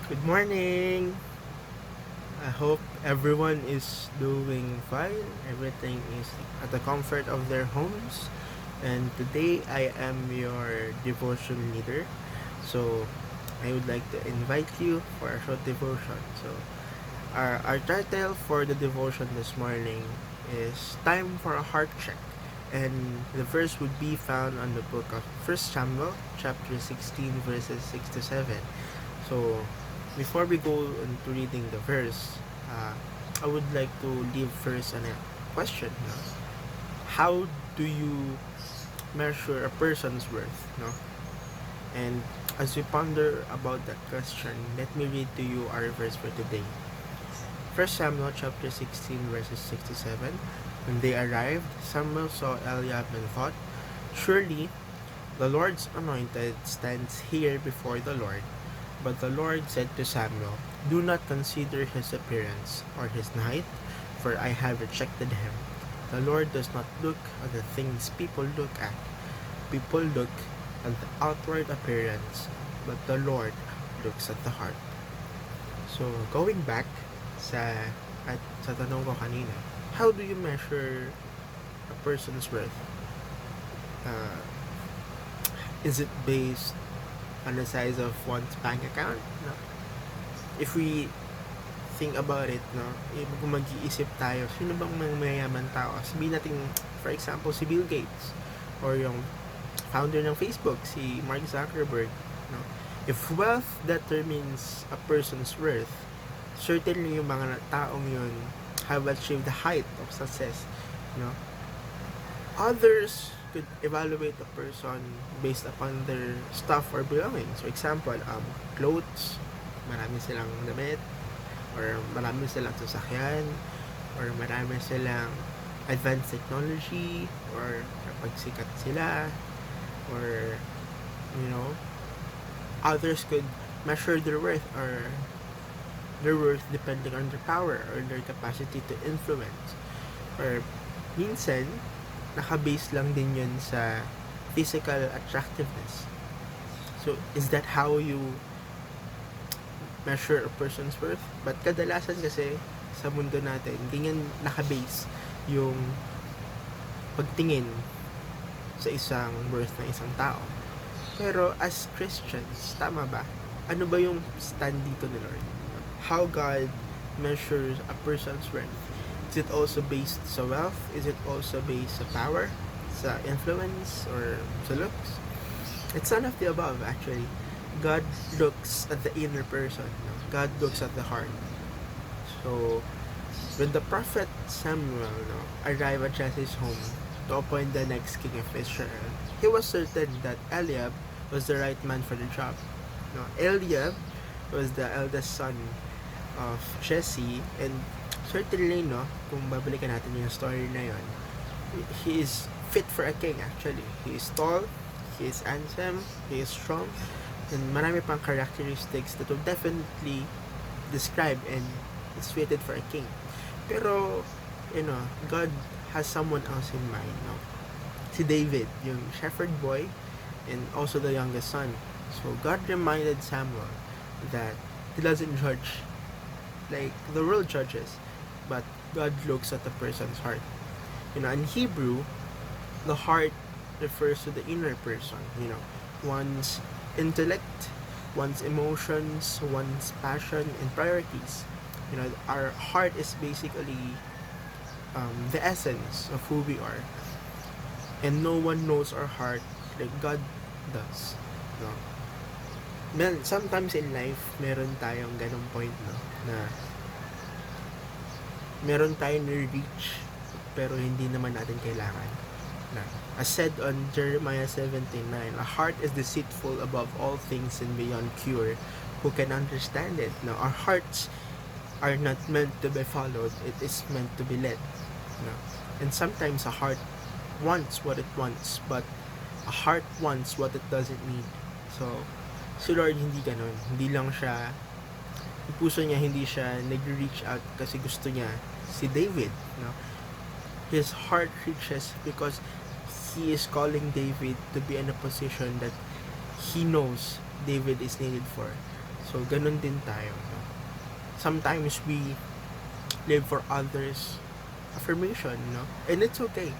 Good morning! I hope everyone is doing fine. Everything is at the comfort of their homes. And today I am your devotion leader. So I would like to invite you for a short devotion. So our title for the devotion this morning is Time for a Heart Check. And the verse would be found on the book of 1 Samuel chapter 16 verses 6 to 7. So before we go into reading the verse, I would like to leave first a question. No? How do you measure a person's worth? No? And as we ponder about that question, let me read to you our verse for today. 1 Samuel chapter 16 verses 6 to 7. When they arrived, Samuel saw Eliab and thought, "Surely the Lord's anointed stands here before the Lord." But the Lord said to Samuel, "Do not consider his appearance or his height, for I have rejected him. The Lord does not look at the things people look at. People look at the outward appearance, but the Lord looks at the heart." So, going back sa tanong ko kanina, how do you measure a person's worth? Uh, is it based on the size of one's bank account? No? If we think about it, no, kung mag-iisip tayo, sino bang mayayaman tao? Sabihin natin, for example, si Bill Gates or yung founder ng Facebook, si Mark Zuckerberg. No? If wealth determines a person's worth, certainly yung mga taong yun have achieved the height of success. No? Others could evaluate a person based upon their stuff or belongings. For example, clothes, marami silang damit, or marami silang sasakyan, or marami silang advanced technology, or kapag sikat sila, or, you know, others could measure their worth depending on their power or their capacity to influence. Or minsan, naka-base lang din yun sa physical attractiveness. So, is that how you measure a person's worth? But kadalasan kasi sa mundo natin, ganyan naka-base yung pagtingin sa isang worth ng isang tao. Pero as Christians, tama ba? Ano ba yung stand dito ni Lord? How God measures a person's worth? Is it also based sa wealth? Is it also based sa power? Sa influence? Or sa looks? It's none of the above, actually. God looks at the inner person. No? God looks at the heart. So, when the prophet Samuel arrived at Jesse's home to appoint the next king of Israel, he was certain that Eliab was the right man for the job. No? Eliab was the eldest son of Jesse, and certainly, no, kung babalikan natin yung story na yun, he is fit for a king actually. He is tall, he is handsome, he is strong, and marami pang characteristics that will definitely describe and is fitted for a king. Pero, God has someone else in mind, no? Si David, yung shepherd boy, and also the youngest son. So, God reminded Samuel that he doesn't judge like the world judges, but God looks at the person's heart. In Hebrew, the heart refers to the inner person, one's intellect, one's emotions, one's passion and priorities. Our heart is basically the essence of who we are. And no one knows our heart like God does. No? Sometimes in life, meron tayong ganong point, no? Na meron tayong reach pero hindi naman natin kailangan. Na, as said on Jeremiah 17:9, a heart is deceitful above all things and beyond cure. Who can understand it? Now, our hearts are not meant to be followed. It is meant to be led. No? And sometimes a heart wants what it wants, but a heart wants what it doesn't need. So, si Lord hindi ganon. Hindi lang siya, yung puso niya hindi siya nag-reach out kasi gusto niya si David. No? His heart reaches because he is calling David to be in a position that he knows David is needed for. So, ganun din tayo. No? Sometimes we live for others' affirmation, no? And it's okay.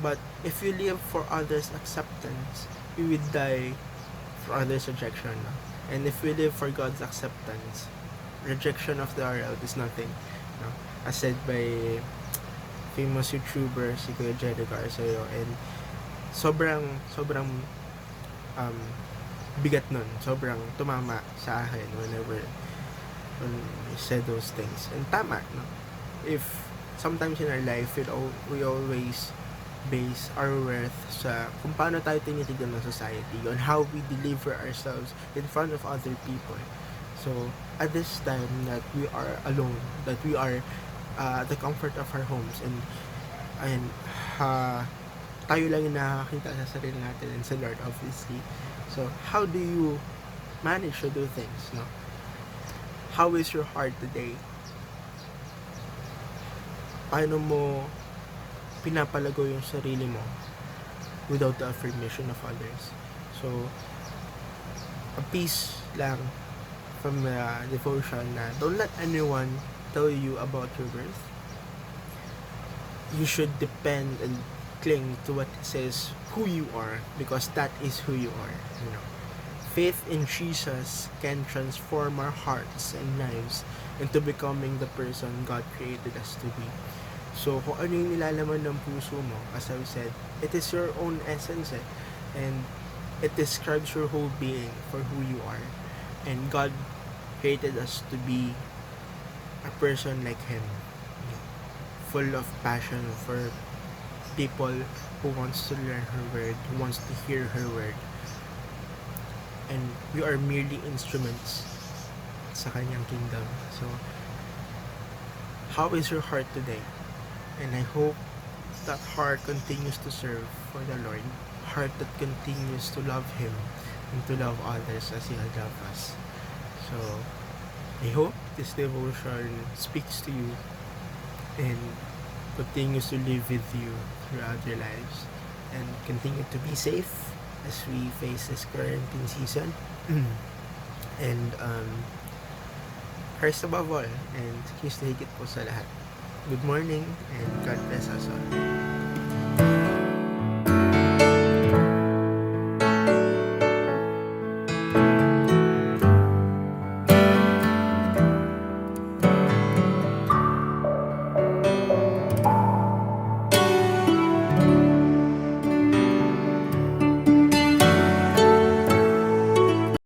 But if you live for others' acceptance, you will die for others' rejection, no? And if we live for God's acceptance, rejection of the world is nothing, no? As said by famous YouTuber si Kuya Jerry Garceo, and sobrang um, bigat nun, sobrang tumama sa akin when he said those things. And tama, no? If sometimes in our life we always base our worth sa kung paano tayo tinitignan ng society, on how we deliver ourselves in front of other people. So at this time that we are alone, that we are the comfort of our homes, and tayo lang yung nakakita sa sarili natin and sa Lord, obviously. So how do you manage to do things, no? How is your heart today? Paano mo pinapalago yung sarili mo without the affirmation of others? So a piece lang from devotion na don't let anyone tell you about your worth. You should depend and cling to what says who you are, because that is who you are, you know. Faith in Jesus can transform our hearts and lives into becoming the person God created us to be. So kung ano yung nilalaman ng puso mo, as I said, it is your own essence, and it describes your whole being for who you are. And God created us to be a person like Him, full of passion for people who wants to learn her word, who wants to hear her word. And we are merely instruments sa kanyang kingdom. So how is your heart today? And I hope that heart continues to serve for the Lord, heart that continues to love Him and to love others as He has loved us. So I hope this devotion speaks to you and continues to live with you throughout your lives, and continue to be safe as we face this quarantine season. And first above all, and excuse the higit po sa lahat, good morning and God bless us all.